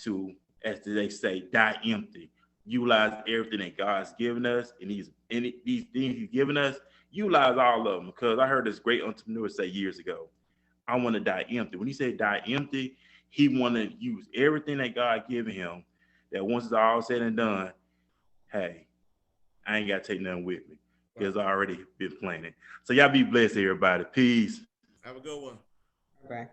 to, as they say, die empty. Utilize everything that God's given us, and these things He's given us. Utilize all of them, because I heard this great entrepreneur say years ago, I want to die empty. When he said die empty, he want to use everything that God given him. That once it's all said and done, hey, I ain't got to take nothing with me because I already been planning. So y'all be blessed, everybody. Peace. Have a good one. Okay.